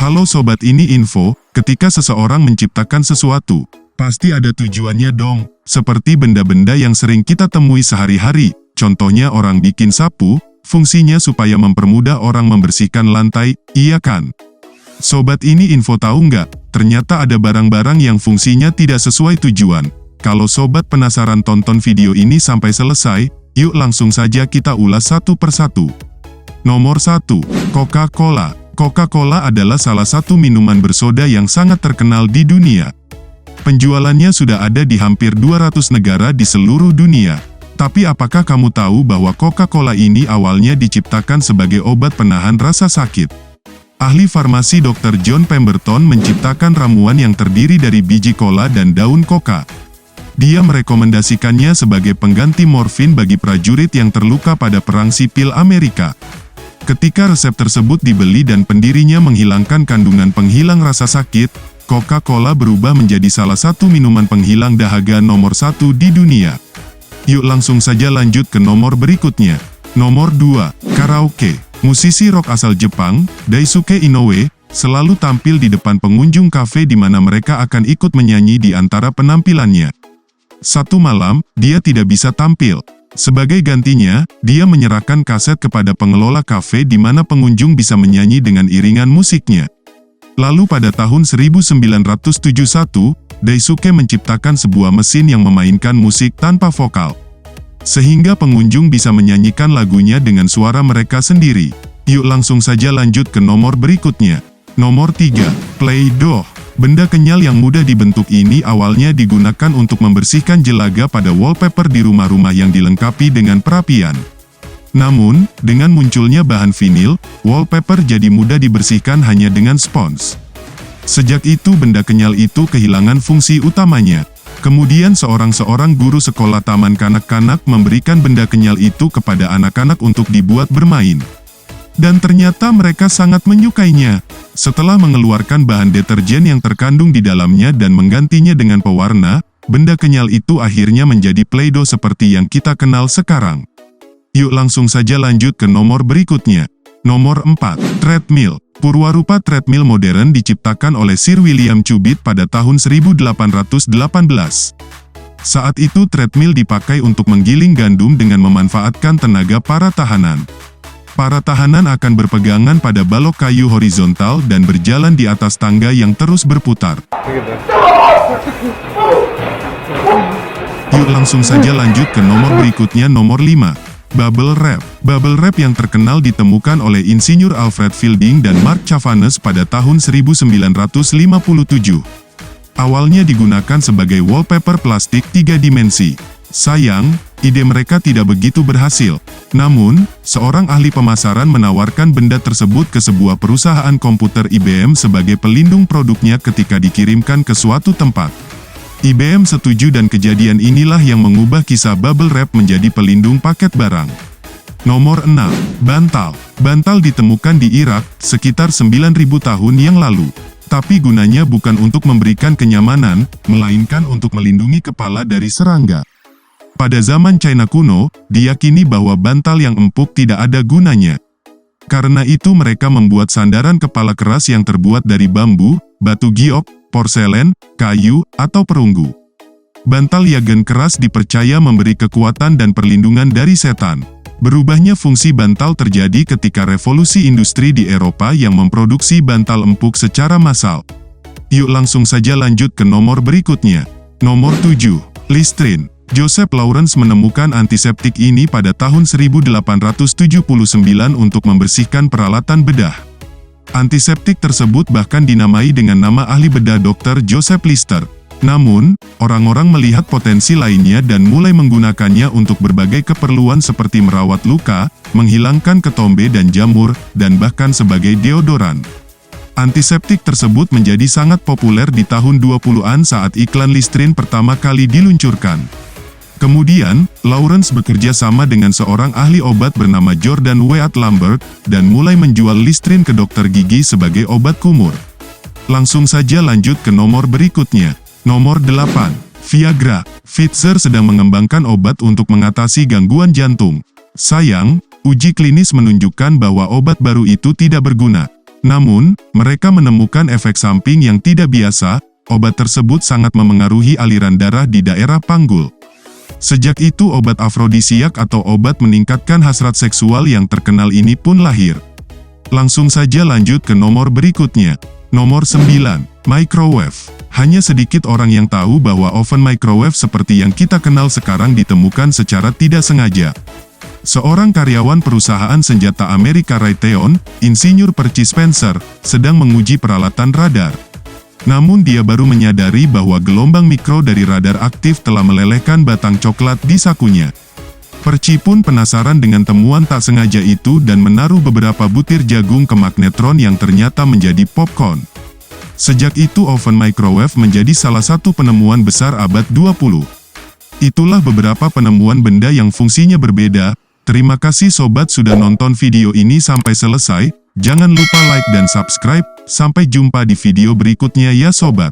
Halo sobat, ini info, ketika seseorang menciptakan sesuatu, pasti ada tujuannya dong, seperti benda-benda yang sering kita temui sehari-hari. Contohnya orang bikin sapu, fungsinya supaya mempermudah orang membersihkan lantai, iya kan? Sobat, ini info tahu nggak? Ternyata ada barang-barang yang fungsinya tidak sesuai tujuan. Kalau sobat penasaran, tonton video ini sampai selesai, yuk langsung saja kita ulas satu persatu. Nomor 1. Coca-Cola. Coca-Cola adalah salah satu minuman bersoda yang sangat terkenal di dunia. Penjualannya sudah ada di hampir 200 negara di seluruh dunia. Tapi apakah kamu tahu bahwa Coca-Cola ini awalnya diciptakan sebagai obat penahan rasa sakit? Ahli farmasi Dr. John Pemberton menciptakan ramuan yang terdiri dari biji cola dan daun coca. Dia merekomendasikannya sebagai pengganti morfin bagi prajurit yang terluka pada Perang Sipil Amerika. Ketika resep tersebut dibeli dan pendirinya menghilangkan kandungan penghilang rasa sakit, Coca-Cola berubah menjadi salah satu minuman penghilang dahaga nomor 1 di dunia. Yuk langsung saja lanjut ke nomor berikutnya. Nomor 2. Karaoke. Musisi rock asal Jepang, Daisuke Inoue, selalu tampil di depan pengunjung kafe di mana mereka akan ikut menyanyi di antara penampilannya. Satu malam, dia tidak bisa tampil. Sebagai gantinya, dia menyerahkan kaset kepada pengelola kafe di mana pengunjung bisa menyanyi dengan iringan musiknya. Lalu pada tahun 1971, Daisuke menciptakan sebuah mesin yang memainkan musik tanpa vokal, sehingga pengunjung bisa menyanyikan lagunya dengan suara mereka sendiri. Yuk langsung saja lanjut ke nomor berikutnya. Nomor 3. Play-Doh. Benda kenyal yang mudah dibentuk ini awalnya digunakan untuk membersihkan jelaga pada wallpaper di rumah-rumah yang dilengkapi dengan perapian. Namun, dengan munculnya bahan vinil, wallpaper jadi mudah dibersihkan hanya dengan spons. Sejak itu benda kenyal itu kehilangan fungsi utamanya. Kemudian seorang guru sekolah taman kanak-kanak memberikan benda kenyal itu kepada anak-anak untuk dibuat bermain. Dan ternyata mereka sangat menyukainya. Setelah mengeluarkan bahan deterjen yang terkandung di dalamnya dan menggantinya dengan pewarna, benda kenyal itu akhirnya menjadi Play-Doh seperti yang kita kenal sekarang. Yuk langsung saja lanjut ke nomor berikutnya. Nomor 4. Treadmill. Purwarupa treadmill modern diciptakan oleh Sir William Cubitt pada tahun 1818. Saat itu treadmill dipakai untuk menggiling gandum dengan memanfaatkan tenaga para tahanan. Para tahanan akan berpegangan pada balok kayu horizontal dan berjalan di atas tangga yang terus berputar. Yuk langsung saja lanjut ke nomor berikutnya. Nomor 5. Bubble Wrap. Bubble Wrap yang terkenal ditemukan oleh Insinyur Alfred Fielding dan Mark Chavannes pada tahun 1957. Awalnya digunakan sebagai wallpaper plastik 3 dimensi. Sayang, ide mereka tidak begitu berhasil. Namun, seorang ahli pemasaran menawarkan benda tersebut ke sebuah perusahaan komputer IBM sebagai pelindung produknya ketika dikirimkan ke suatu tempat. IBM setuju dan kejadian inilah yang mengubah kisah Bubble Wrap menjadi pelindung paket barang. Nomor 6. Bantal. Bantal ditemukan di Irak, sekitar 9.000 tahun yang lalu. Tapi gunanya bukan untuk memberikan kenyamanan, melainkan untuk melindungi kepala dari serangga. Pada zaman China kuno, diyakini bahwa bantal yang empuk tidak ada gunanya. Karena itu mereka membuat sandaran kepala keras yang terbuat dari bambu, batu giok, porselen, kayu, atau perunggu. Bantal yagen keras dipercaya memberi kekuatan dan perlindungan dari setan. Berubahnya fungsi bantal terjadi ketika revolusi industri di Eropa yang memproduksi bantal empuk secara massal. Yuk langsung saja lanjut ke nomor berikutnya. Nomor 7. Listerine. Joseph Lawrence menemukan antiseptik ini pada tahun 1879 untuk membersihkan peralatan bedah. Antiseptik tersebut bahkan dinamai dengan nama ahli bedah Dr. Joseph Lister. Namun, orang-orang melihat potensi lainnya dan mulai menggunakannya untuk berbagai keperluan seperti merawat luka, menghilangkan ketombe dan jamur, dan bahkan sebagai deodoran. Antiseptik tersebut menjadi sangat populer di tahun 20-an saat iklan Listerine pertama kali diluncurkan. Kemudian, Lawrence bekerja sama dengan seorang ahli obat bernama Jordan Wyatt Lambert, dan mulai menjual Listerine ke dokter gigi sebagai obat kumur. Langsung saja lanjut ke nomor berikutnya. Nomor 8. Viagra. Pfizer sedang mengembangkan obat untuk mengatasi gangguan jantung. Sayang, uji klinis menunjukkan bahwa obat baru itu tidak berguna. Namun, mereka menemukan efek samping yang tidak biasa. Obat tersebut sangat memengaruhi aliran darah di daerah panggul. Sejak itu obat afrodisiak atau obat meningkatkan hasrat seksual yang terkenal ini pun lahir. Langsung saja lanjut ke nomor berikutnya. Nomor 9. Microwave. Hanya sedikit orang yang tahu bahwa oven microwave seperti yang kita kenal sekarang ditemukan secara tidak sengaja. Seorang karyawan perusahaan senjata Amerika Raytheon, Insinyur Percy Spencer, sedang menguji peralatan radar. Namun dia baru menyadari bahwa gelombang mikro dari radar aktif telah melelehkan batang coklat di sakunya. Percy pun penasaran dengan temuan tak sengaja itu dan menaruh beberapa butir jagung ke magnetron yang ternyata menjadi popcorn. Sejak itu oven microwave menjadi salah satu penemuan besar abad 20. Itulah beberapa penemuan benda yang fungsinya berbeda. Terima kasih sobat sudah nonton video ini sampai selesai. Jangan lupa like dan subscribe. Sampai jumpa di video berikutnya ya sobat.